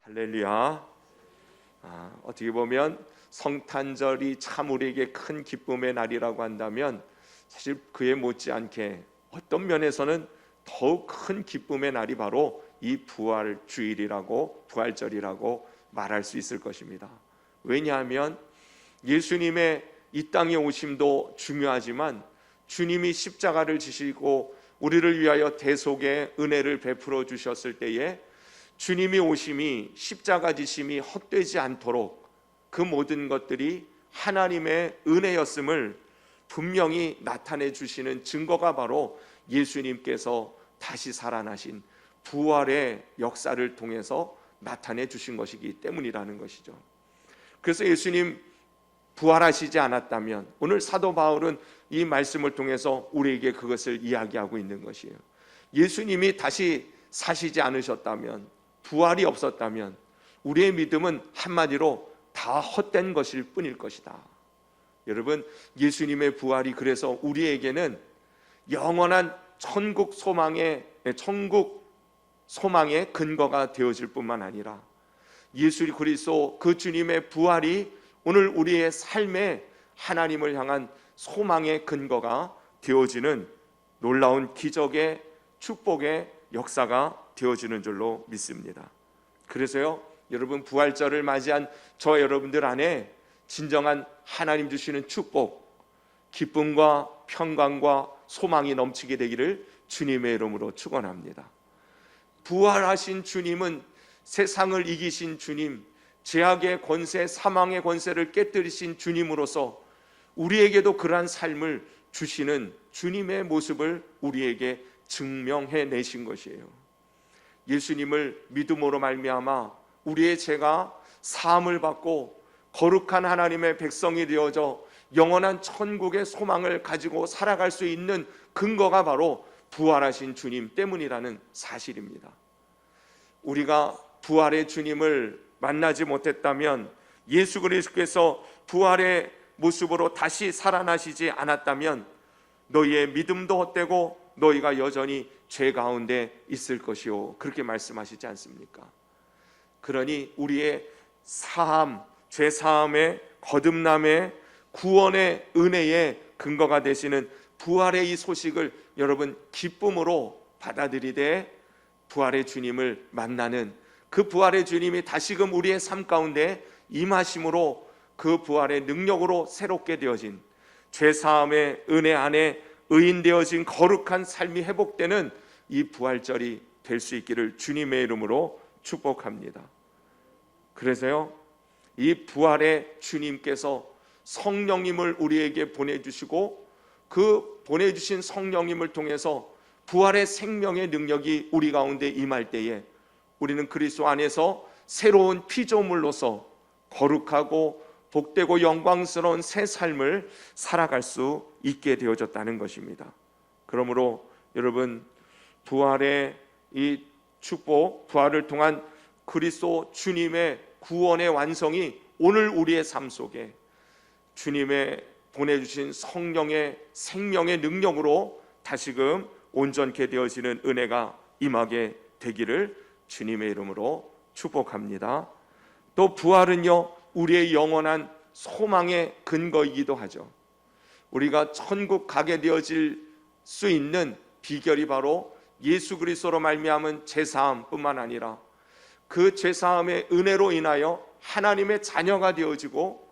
할렐루야. 어떻게 보면 성탄절이 참 우리에게 큰 기쁨의 날이라고 한다면 사실 그에 못지않게 어떤 면에서는 더욱 큰 기쁨의 날이 바로 이 부활절이라고 말할 수 있을 것입니다. 왜냐하면 예수님의 이 땅에 오심도 중요하지만 주님이 십자가를 지시고 우리를 위하여 대속의 은혜를 베풀어 주셨을 때에 주님이 오심이 십자가 지심이 헛되지 않도록 그 모든 것들이 하나님의 은혜였음을 분명히 나타내 주시는 증거가 바로 예수님께서 다시 살아나신 부활의 역사를 통해서 나타내 주신 것이기 때문이라는 것이죠. 그래서 예수님 부활하시지 않았다면 오늘 사도 바울은 이 말씀을 통해서 우리에게 그것을 이야기하고 있는 것이에요. 예수님이 다시 사시지 않으셨다면, 부활이 없었다면 우리의 믿음은 한마디로 다 헛된 것일 뿐일 것이다. 여러분, 예수님의 부활이 그래서 우리에게는 영원한 천국 소망의 근거가 되어질 뿐만 아니라 예수 그리스도 그 주님의 부활이 오늘 우리의 삶에 하나님을 향한 소망의 근거가 되어지는 놀라운 기적의 축복의 역사가 되어지는 줄로 믿습니다. 그래서요, 여러분, 부활절을 맞이한 저 여러분들 안에 진정한 하나님 주시는 축복, 기쁨과 평강과 소망이 넘치게 되기를 주님의 이름으로 축원합니다. 부활하신 주님은 세상을 이기신 주님, 죄악의 권세, 사망의 권세를 깨뜨리신 주님으로서 우리에게도 그러한 삶을 주시는 주님의 모습을 우리에게 증명해 내신 것이에요. 예수님을 믿음으로 말미암아 우리의 죄가 사함을 받고 거룩한 하나님의 백성이 되어져 영원한 천국의 소망을 가지고 살아갈 수 있는 근거가 바로 부활하신 주님 때문이라는 사실입니다. 우리가 부활의 주님을 만나지 못했다면, 예수 그리스도께서 부활의 모습으로 다시 살아나시지 않았다면 너희의 믿음도 헛되고 너희가 여전히 죄 가운데 있을 것이요, 그렇게 말씀하시지 않습니까? 그러니 우리의 사함, 죄 사함의 거듭남의 구원의 은혜의 근거가 되시는 부활의 이 소식을 여러분 기쁨으로 받아들이되 부활의 주님을 만나는 그 부활의 주님이 다시금 우리의 삶 가운데 임하심으로 그 부활의 능력으로 새롭게 되어진 죄 사함의 은혜 안에 의인되어진 거룩한 삶이 회복되는 이 부활절이 될 수 있기를 주님의 이름으로 축복합니다. 그래서요, 이 부활의 주님께서 성령님을 우리에게 보내주시고 그 보내주신 성령님을 통해서 부활의 생명의 능력이 우리 가운데 임할 때에 우리는 그리스도 안에서 새로운 피조물로서 거룩하고 복되고 영광스러운 새 삶을 살아갈 수 있게 되어졌다는 것입니다. 그러므로 여러분, 부활의 이 축복, 부활을 통한 그리스도 주님의 구원의 완성이 오늘 우리의 삶 속에 주님의 보내주신 성령의 생명의 능력으로 다시금 온전케 되어지는 은혜가 임하게 되기를 주님의 이름으로 축복합니다. 또 부활은요, 우리의 영원한 소망의 근거이기도 하죠. 우리가 천국 가게 되어질 수 있는 비결이 바로 예수 그리스도로 말미암은 죄사함뿐만 아니라 그 죄사함의 은혜로 인하여 하나님의 자녀가 되어지고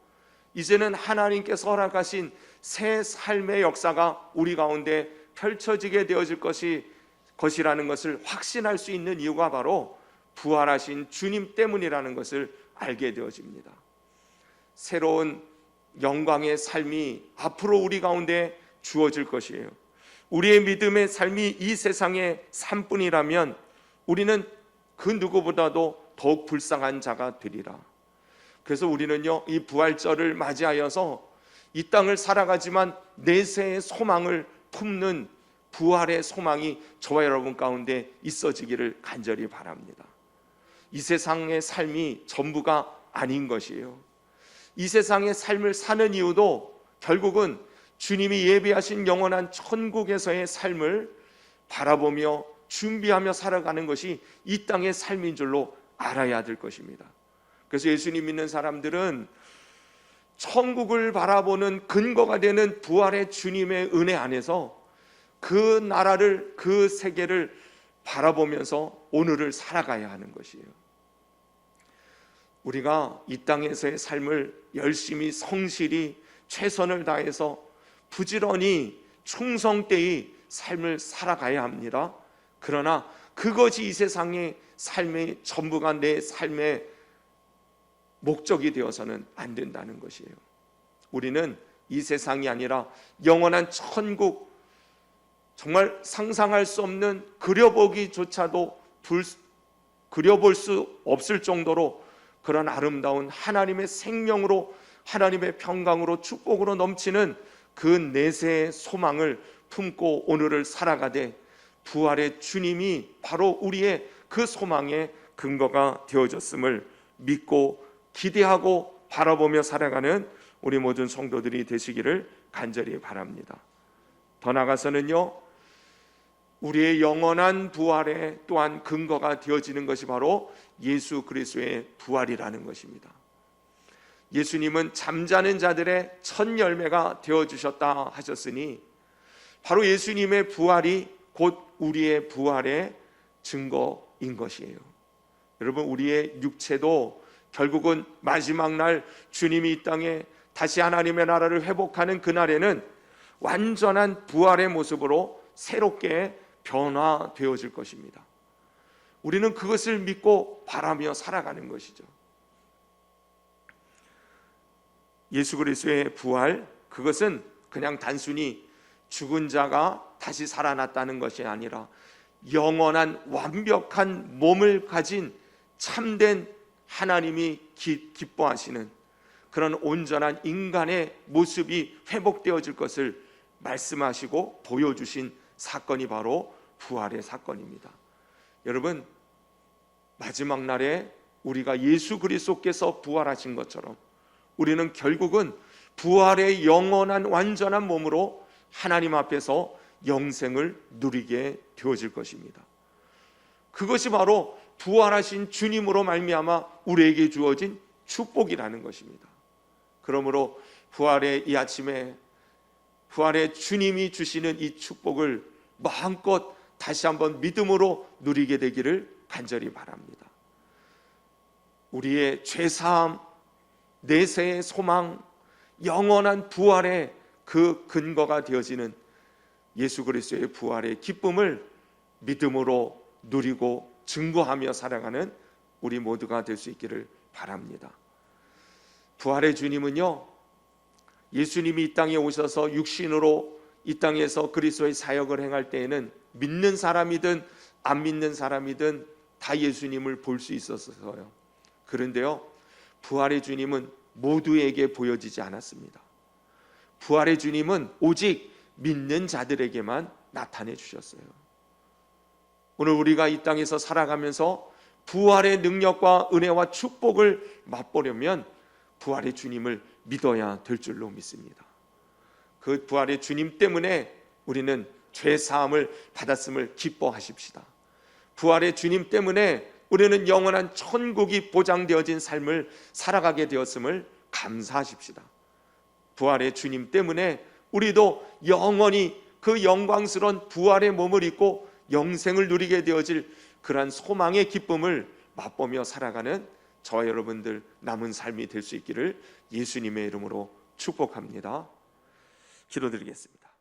이제는 하나님께서 허락하신 새 삶의 역사가 우리 가운데 펼쳐지게 되어질 것이라는 것을 확신할 수 있는 이유가 바로 부활하신 주님 때문이라는 것을 알게 되어집니다. 새로운 영광의 삶이 앞으로 우리 가운데 주어질 것이에요. 우리의 믿음의 삶이 이 세상의 삶뿐이라면 우리는 그 누구보다도 더욱 불쌍한 자가 되리라. 그래서 우리는요, 이 부활절을 맞이하여서 이 땅을 살아가지만 내세의 소망을 품는 부활의 소망이 저와 여러분 가운데 있어지기를 간절히 바랍니다. 이 세상의 삶이 전부가 아닌 것이에요. 이 세상의 삶을 사는 이유도 결국은 주님이 예비하신 영원한 천국에서의 삶을 바라보며 준비하며 살아가는 것이 이 땅의 삶인 줄로 알아야 될 것입니다. 그래서 예수님 믿는 사람들은 천국을 바라보는 근거가 되는 부활의 주님의 은혜 안에서 그 나라를, 그 세계를 바라보면서 오늘을 살아가야 하는 것이에요. 우리가 이 땅에서의 삶을 열심히 성실히 최선을 다해서 부지런히 충성되이 삶을 살아가야 합니다. 그러나 그것이 이 세상의 삶의 전부가 내 삶의 목적이 되어서는 안 된다는 것이에요. 우리는 이 세상이 아니라 영원한 천국, 정말 상상할 수 없는, 그려보기조차도 그려볼 수 없을 정도로 그런 아름다운 하나님의 생명으로, 하나님의 평강으로, 축복으로 넘치는 그 내세의 소망을 품고 오늘을 살아가되, 부활의 주님이 바로 우리의 그 소망의 근거가 되어졌음을 믿고 기대하고 바라보며 살아가는 우리 모든 성도들이 되시기를 간절히 바랍니다. 더 나아가서는요, 우리의 영원한 부활의 또한 근거가 되어지는 것이 바로 예수 그리스도의 부활이라는 것입니다. 예수님은 잠자는 자들의 첫 열매가 되어주셨다 하셨으니 바로 예수님의 부활이 곧 우리의 부활의 증거인 것이에요. 여러분, 우리의 육체도 결국은 마지막 날 주님이 이 땅에 다시 하나님의 나라를 회복하는 그날에는 완전한 부활의 모습으로 새롭게 변화되어질 것입니다. 우리는 그것을 믿고 바라며 살아가는 것이죠. 예수 그리스도의 부활, 그것은 그냥 단순히 죽은 자가 다시 살아났다는 것이 아니라 영원한 완벽한 몸을 가진 참된 하나님이 기뻐하시는 그런 온전한 인간의 모습이 회복되어질 것을 말씀하시고 보여주신 사건이 바로 부활의 사건입니다. 여러분, 마지막 날에 우리가 예수 그리스도께서 부활하신 것처럼 우리는 결국은 부활의 영원한 완전한 몸으로 하나님 앞에서 영생을 누리게 되어질 것입니다. 그것이 바로 부활하신 주님으로 말미암아 우리에게 주어진 축복이라는 것입니다. 그러므로 부활의 이 아침에 부활의 주님이 주시는 이 축복을 마음껏 다시 한번 믿음으로 누리게 되기를 간절히 바랍니다. 우리의 죄사함, 내세의 소망, 영원한 부활의 그 근거가 되어지는 예수 그리스도의 부활의 기쁨을 믿음으로 누리고 증거하며 살아가는 우리 모두가 될 수 있기를 바랍니다. 부활의 주님은요, 예수님이 이 땅에 오셔서 육신으로 이 땅에서 그리스도의 사역을 행할 때에는 믿는 사람이든 안 믿는 사람이든 다 예수님을 볼 수 있었어요. 그런데요, 부활의 주님은 모두에게 보여지지 않았습니다. 부활의 주님은 오직 믿는 자들에게만 나타내 주셨어요. 오늘 우리가 이 땅에서 살아가면서 부활의 능력과 은혜와 축복을 맛보려면 부활의 주님을 믿어야 될 줄로 믿습니다. 그 부활의 주님 때문에 우리는 죄 사함을 받았음을 기뻐하십시다. 부활의 주님 때문에 우리는 영원한 천국이 보장되어진 삶을 살아가게 되었음을 감사하십시다. 부활의 주님 때문에 우리도 영원히 그 영광스러운 부활의 몸을 입고 영생을 누리게 되어질 그러한 소망의 기쁨을 맛보며 살아가는 저와 여러분들 남은 삶이 될 수 있기를 예수님의 이름으로 축복합니다. 기도드리겠습니다.